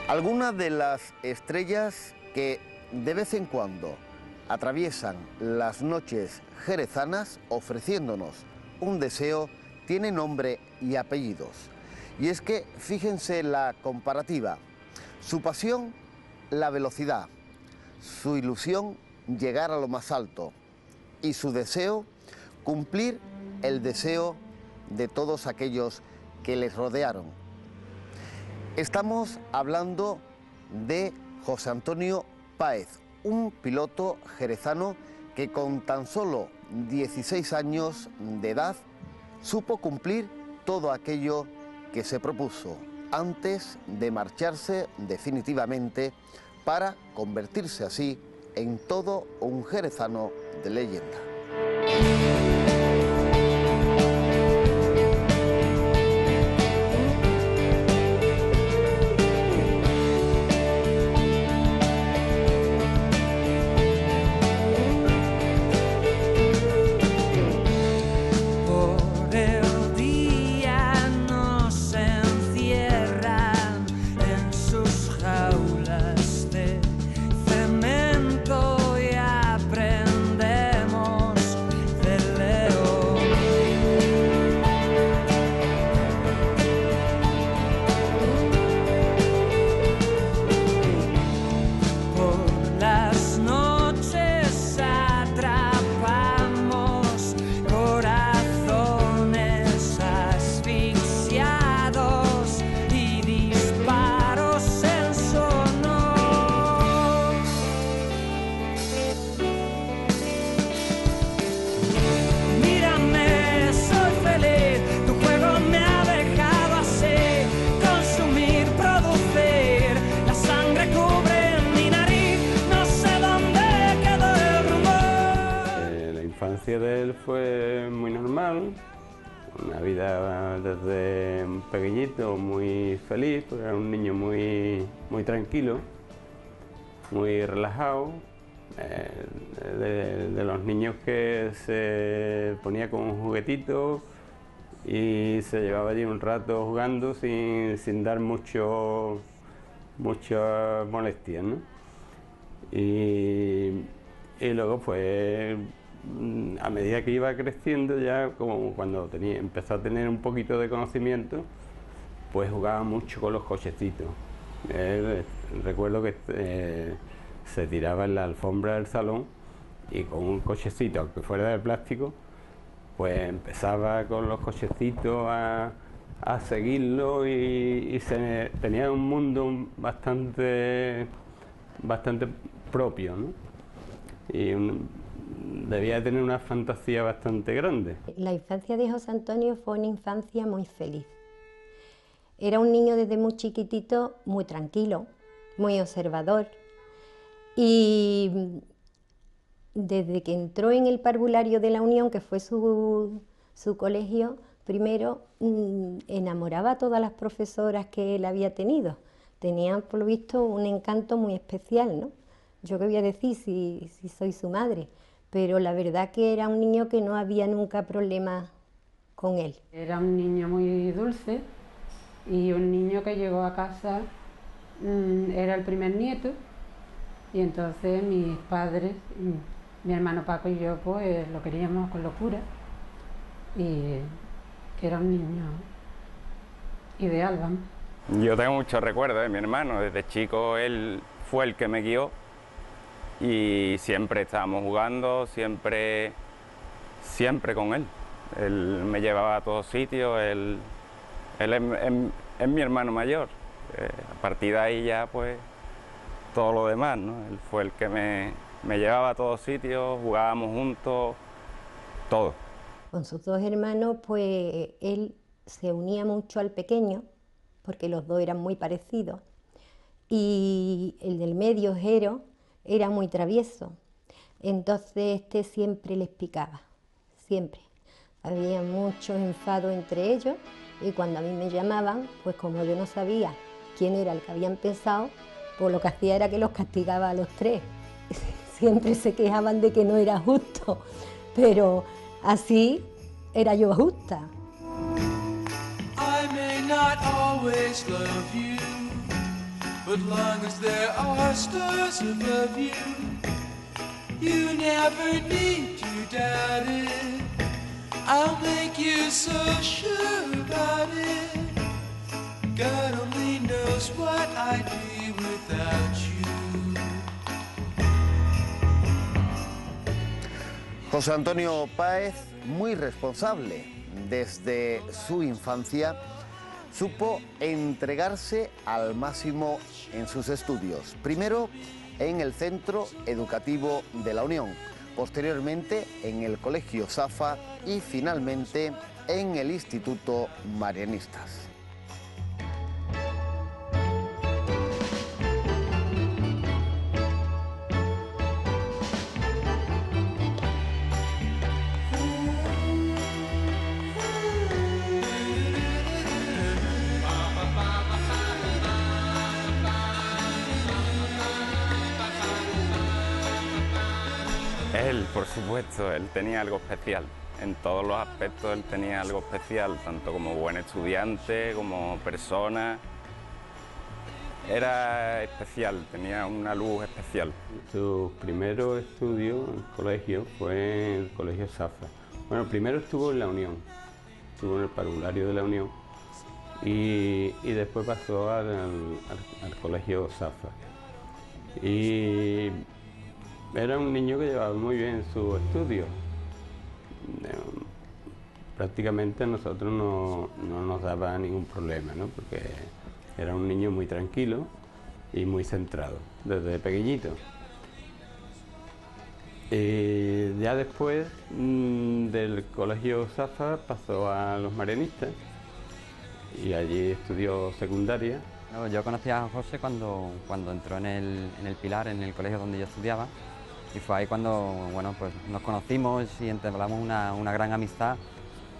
Algunas de las estrellas que de vez en cuando atraviesan las noches jerezanas ofreciéndonos un deseo tienen nombre y apellidos. Y es que fíjense la comparativa. Su pasión, la velocidad. Su ilusión, llegar a lo más alto. Y su deseo, cumplir el deseo de todos aquellos que les rodearon. Estamos hablando de José Antonio Páez, un piloto jerezano que con tan solo 16 años de edad supo cumplir todo aquello que se propuso antes de marcharse definitivamente para convertirse así en todo un jerezano de leyenda. De él fue muy normal, una vida desde pequeñito muy feliz, porque era un niño muy tranquilo, muy relajado, de los niños que se ponía con un juguetito y se llevaba allí un rato jugando sin dar mucha molestia, ¿no? Y luego pues a medida que iba creciendo, ya como cuando empezó a tener un poquito de conocimiento, pues jugaba mucho con los cochecitos. Recuerdo que se tiraba en la alfombra del salón y con un cochecito, aunque fuera de plástico, pues empezaba con los cochecitos a seguirlo y tenía un mundo bastante propio, ¿no? Y debía tener una fantasía bastante grande. La infancia de José Antonio fue una infancia muy feliz. Era un niño desde muy chiquitito, muy tranquilo, muy observador. Y desde que entró en el parvulario de la Unión, que fue su colegio, primero enamoraba a todas las profesoras que él había tenido. Tenían, por lo visto, un encanto muy especial, ¿no? Yo qué voy a decir si soy su madre, pero la verdad que era un niño que no había nunca problemas con él. Era un niño muy dulce y un niño que llegó a casa, era el primer nieto, y entonces mis padres, mi hermano Paco y yo, pues lo queríamos con locura, y que era un niño ideal, vamos. Yo tengo muchos recuerdos de mi hermano. Desde chico él fue el que me guió y siempre estábamos jugando, siempre con él. Él me llevaba a todos sitios, él es mi hermano mayor. A partir de ahí ya pues todo lo demás, ¿no? Él fue el que me llevaba a todos sitios, jugábamos juntos, todo. Con sus dos hermanos, pues él se unía mucho al pequeño, porque los dos eran muy parecidos, y el del medio, Jero, era muy travieso, entonces este siempre les picaba, siempre. Había mucho enfado entre ellos, y cuando a mí me llamaban, pues como yo no sabía quién era el que habían pensado, pues lo que hacía era que los castigaba a los tres. Siempre se quejaban de que no era justo, pero así era yo justa. I may not always love you, But long as there are stars above you, you never need to doubt it. I'll make you so sure about it. God only knows what I'd be without you. José Antonio Páez, muy responsable desde su infancia, supo entregarse al máximo en sus estudios. Primero en el Centro Educativo de la Unión, posteriormente en el Colegio Safa y finalmente en el Instituto Marianistas. Él, por supuesto, él tenía algo especial. En todos los aspectos él tenía algo especial, tanto como buen estudiante, como persona. Era especial, tenía una luz especial. Su primer estudio en el colegio fue en el Colegio Safa. Bueno, primero estuvo en la Unión, estuvo en el parvulario de la Unión y después pasó al Colegio Safa. Y era un niño que llevaba muy bien su estudio. Prácticamente a nosotros no nos daba ningún problema, ¿no? Porque era un niño muy tranquilo y muy centrado, desde pequeñito. Y ya después del Colegio Safa pasó a los Marianistas y allí estudió secundaria. Yo conocí a José cuando entró en el Pilar, en el colegio donde yo estudiaba. Y fue ahí cuando, bueno, pues nos conocimos y entablamos una gran amistad,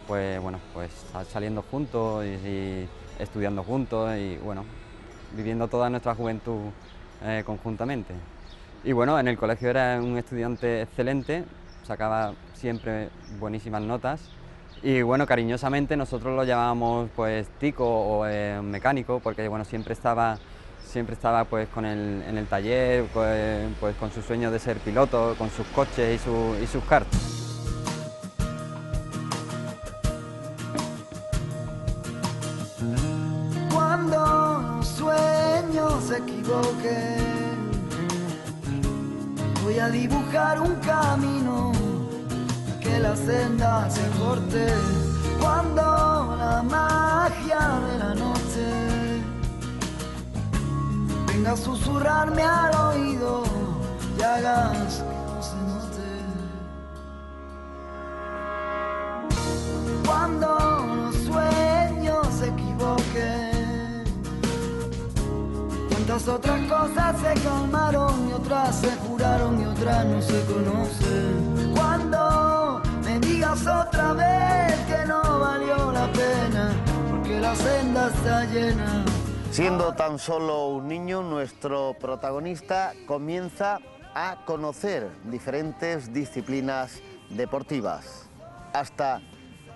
pues bueno, pues saliendo juntos y estudiando juntos y bueno, viviendo toda nuestra juventud conjuntamente. Y bueno, en el colegio era un estudiante excelente, sacaba siempre buenísimas notas y bueno, cariñosamente nosotros lo llamábamos pues Tico o mecánico, porque bueno, siempre estaba pues en el taller, pues con su sueño de ser piloto, con sus coches y sus karts. Cuando los sueños se equivoquen, voy a dibujar un camino que la senda se corte. Cuando la magia de la noche venga a susurrarme al oído y hagas que no se note. Cuando los sueños se equivoquen, cuántas otras cosas se calmaron y otras se juraron y otras no se conocen. Cuando me digas otra vez que no valió la pena, porque la senda está llena. Siendo tan solo un niño, nuestro protagonista comienza a conocer diferentes disciplinas deportivas, hasta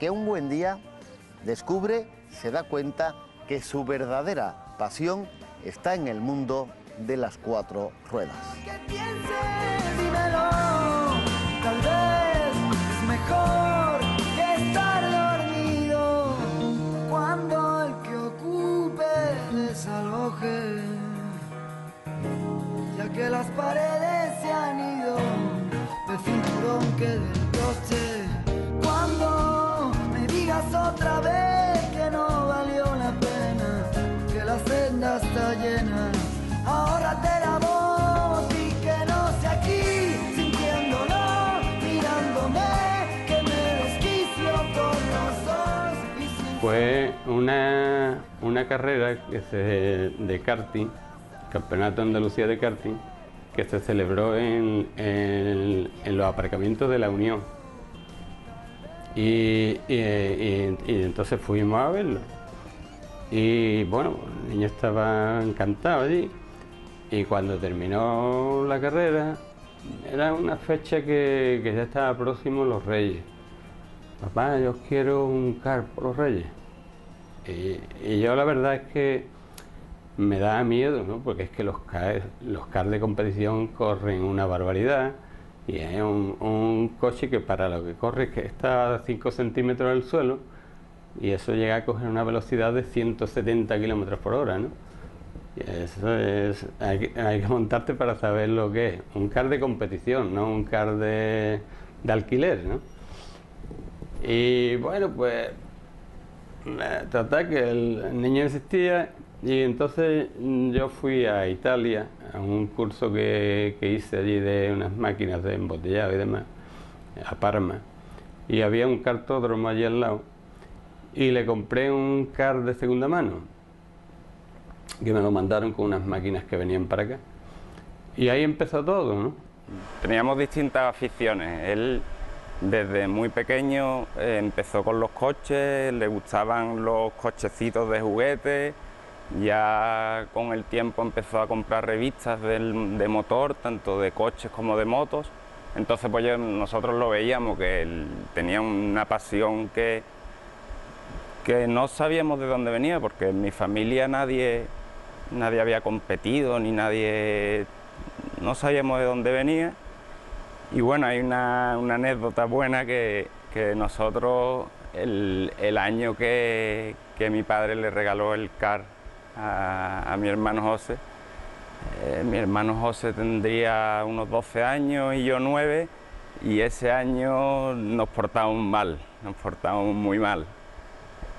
que un buen día se da cuenta que su verdadera pasión está en el mundo de las cuatro ruedas. Que pienses, dímelo, tal vez es mejor que estar dormido cuando el que ocupe desaloje, ya que las paredes se han ido del cinturón que del coche. Cuando me digas otra vez que no valió la pena, que la senda está llena, ahórrate la voz y que no sea aquí, sintiéndolo, mirándome, que me desquicio por los ojos. Fue una carrera de karting, Campeonato Andalucía de Karting, que se celebró en los aparcamientos de la Unión. Y entonces fuimos a verlo. Y bueno, el niño estaba encantado allí. Y cuando terminó la carrera, era una fecha que ya estaba próximo los Reyes. Papá, yo quiero un kart por los Reyes. Y yo la verdad es que me da miedo, ¿no? Porque es que los cars de competición corren una barbaridad y es un coche que para lo que corre que está a 5 centímetros del suelo y eso llega a coger una velocidad de 170 kilómetros por hora, ¿no? Y eso es, hay que montarte para saber lo que es un car de competición, no un car de alquiler, ¿no? Y bueno, pues total que el niño insistía y entonces yo fui a Italia a un curso que hice allí de unas máquinas de embotellado y demás, a Parma, y había un cartódromo allí al lado y le compré un car de segunda mano que me lo mandaron con unas máquinas que venían para acá y ahí empezó todo, ¿no? Teníamos distintas aficiones. Él desde muy pequeño empezó con los coches, le gustaban los cochecitos de juguete, ya con el tiempo empezó a comprar revistas de motor, tanto de coches como de motos, entonces pues nosotros lo veíamos que él tenía una pasión que no sabíamos de dónde venía, porque en mi familia nadie había competido, ni nadie, no sabíamos de dónde venía. Y bueno, hay una anécdota buena que nosotros, el año que mi padre le regaló el car a mi hermano José tendría unos 12 años y yo 9, y ese año nos portamos muy mal.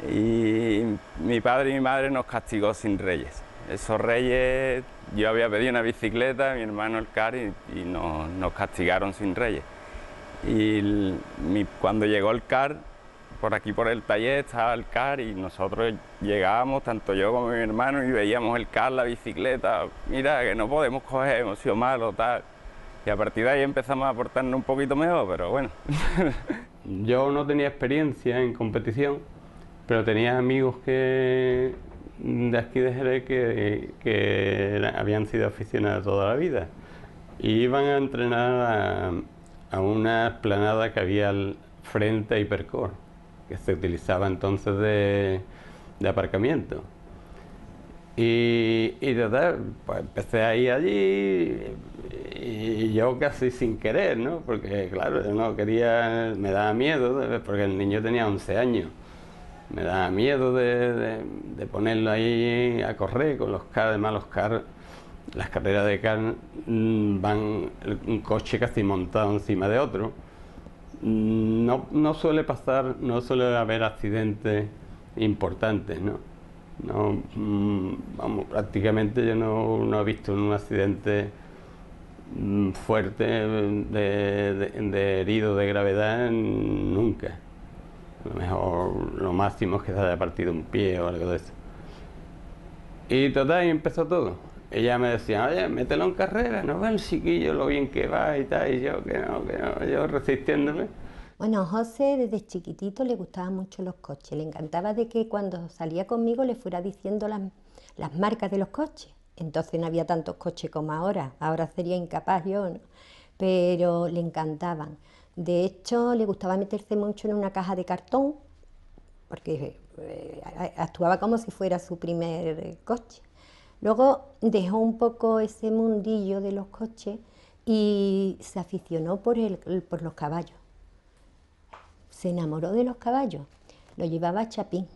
Y mi padre y mi madre nos castigó sin reyes. Esos reyes, yo había pedido una bicicleta, mi hermano el car y nos castigaron sin reyes. Y cuando llegó el car, por aquí por el taller estaba el car y nosotros llegábamos, tanto yo como mi hermano, y veíamos el car, la bicicleta, mira que no podemos coger, hemos sido malos, tal. Y a partir de ahí empezamos a portarnos un poquito mejor, pero bueno. Yo no tenía experiencia en competición, pero tenía amigos de aquí de Jerez que habían sido aficionados toda la vida y iban a entrenar a una explanada que había frente a Hipercor, que se utilizaba entonces de aparcamiento. Y total, pues empecé a ir allí y yo casi sin querer, ¿no? Porque claro, yo no quería, me daba miedo, porque el niño tenía 11 años. Me daba miedo de ponerlo ahí a correr con los cars. Además los cars, las carreras de car van un coche casi montado encima de otro. No suele pasar, no suele haber accidentes importantes, ¿no? Vamos, prácticamente yo no he visto un accidente fuerte de herido de gravedad nunca. A lo mejor lo máximo es que se haya partido un pie o algo de eso. Y total, ahí empezó todo. Ella me decía, oye, mételo en carrera, no ve el chiquillo lo bien que va y tal, y yo que no, yo resistiéndome. Bueno, José desde chiquitito le gustaban mucho los coches, le encantaba de que cuando salía conmigo le fuera diciendo las marcas de los coches. Entonces no había tantos coches como ahora sería incapaz yo, ¿no? Pero le encantaban. De hecho, le gustaba meterse mucho en una caja de cartón, porque actuaba como si fuera su primer coche. Luego dejó un poco ese mundillo de los coches y se aficionó por los caballos. Se enamoró de los caballos, lo llevaba a Chapín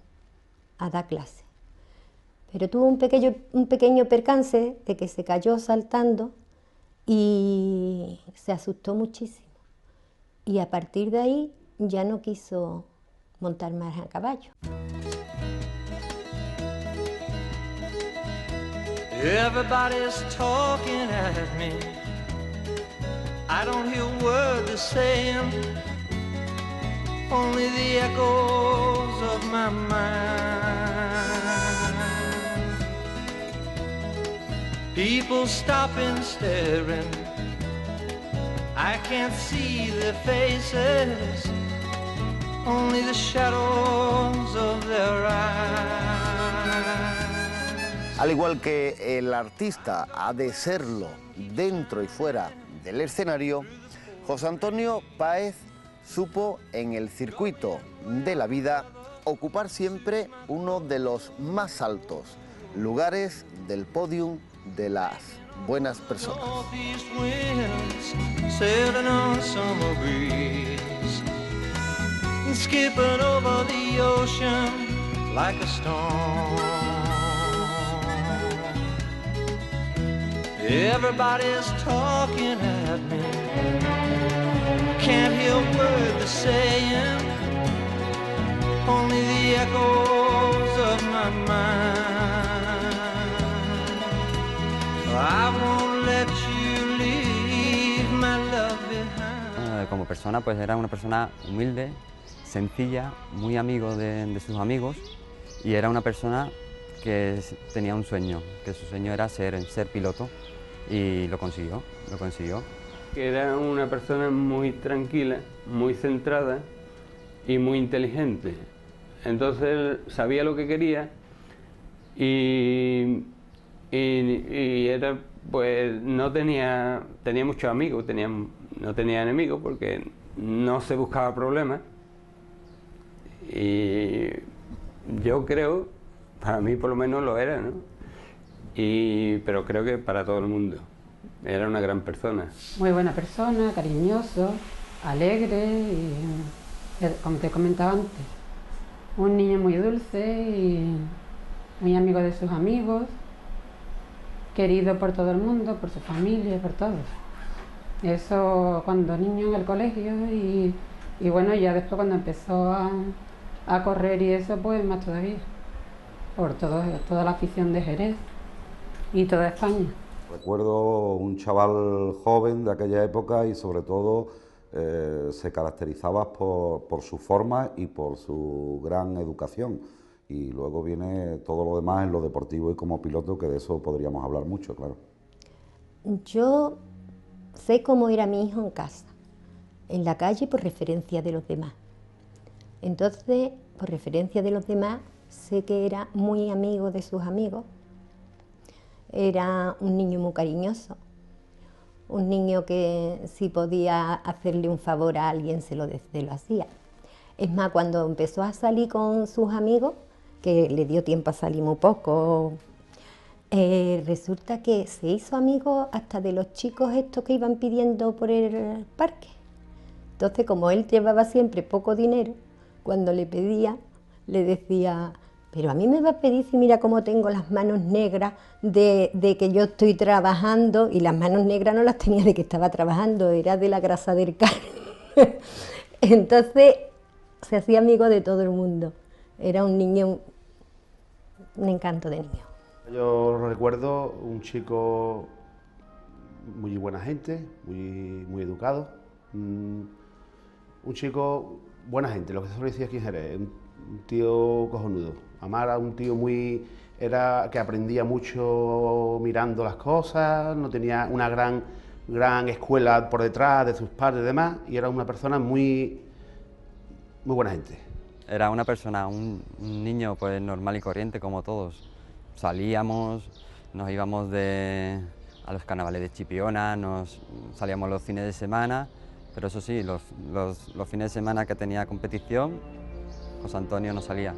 a dar clase. Pero tuvo un pequeño percance de que se cayó saltando y se asustó muchísimo. Y a partir de ahí ya no quiso montar más a caballo. Everybody's talking at me. I don't hear a word they're saying, only the echoes of my mind. People stopping, staring. I can't see their faces, only the shadows of their eyes. Al igual que el artista ha de serlo dentro y fuera del escenario, José Antonio Páez supo en el circuito de la vida ocupar siempre uno de los más altos, lugares del podium de las buenas personas. Northeast winds sailing on a summer breeze, skipping over the ocean like a storm. Everybody's talking at me, can't hear a word they're saying, only the echoes of my mind. I won't let you leave my love behind. Como persona, pues era una persona humilde, sencilla, muy amigo de sus amigos, y era una persona que tenía un sueño, que su sueño era ser piloto, y lo consiguió. Que era una persona muy tranquila, muy centrada y muy inteligente. Entonces él sabía lo que quería y era, pues tenía muchos amigos, no tenía enemigos porque no se buscaba problemas. Y yo creo, para mí por lo menos lo era, ¿no? Pero creo que para todo el mundo. Era una gran persona. Muy buena persona, cariñoso, alegre y, como te comentaba antes, un niño muy dulce y muy amigo de sus amigos, querido por todo el mundo, por su familia, por todos. Eso cuando niño en el colegio y bueno, ya después cuando empezó a correr y eso, pues más todavía, por toda la afición de Jerez y toda España. Recuerdo un chaval joven de aquella época y sobre todo se caracterizaba por su forma y por su gran educación. Y luego viene todo lo demás en lo deportivo y como piloto, que de eso podríamos hablar mucho, claro. Yo sé cómo era mi hijo en casa, en la calle por referencia de los demás. Entonces, por referencia de los demás, sé que era muy amigo de sus amigos. Era un niño muy cariñoso, un niño que si podía hacerle un favor a alguien se lo hacía. Es más, cuando empezó a salir con sus amigos, que le dio tiempo a salir muy poco, resulta que se hizo amigo hasta de los chicos estos que iban pidiendo por el parque. Entonces, como él llevaba siempre poco dinero, cuando le pedía, le decía: pero a mí me va a pedir si mira cómo tengo las manos negras de que yo estoy trabajando, y las manos negras no las tenía de que estaba trabajando, era de la grasa del carne. Entonces se hacía amigo de todo el mundo. Era un niño, un encanto de niño. Yo recuerdo un chico muy buena gente, muy educado, un chico buena gente, lo que se suele decir aquí en Jerez, un tío cojonudo. Amara, un tío que aprendía mucho mirando las cosas, no tenía una gran escuela por detrás de sus padres y demás, y era una persona muy buena gente. Era una persona, un niño pues normal y corriente como todos. Salíamos, nos íbamos a los carnavales de Chipiona, salíamos los fines de semana, pero eso sí, los fines de semana que tenía competición, José Antonio no salía.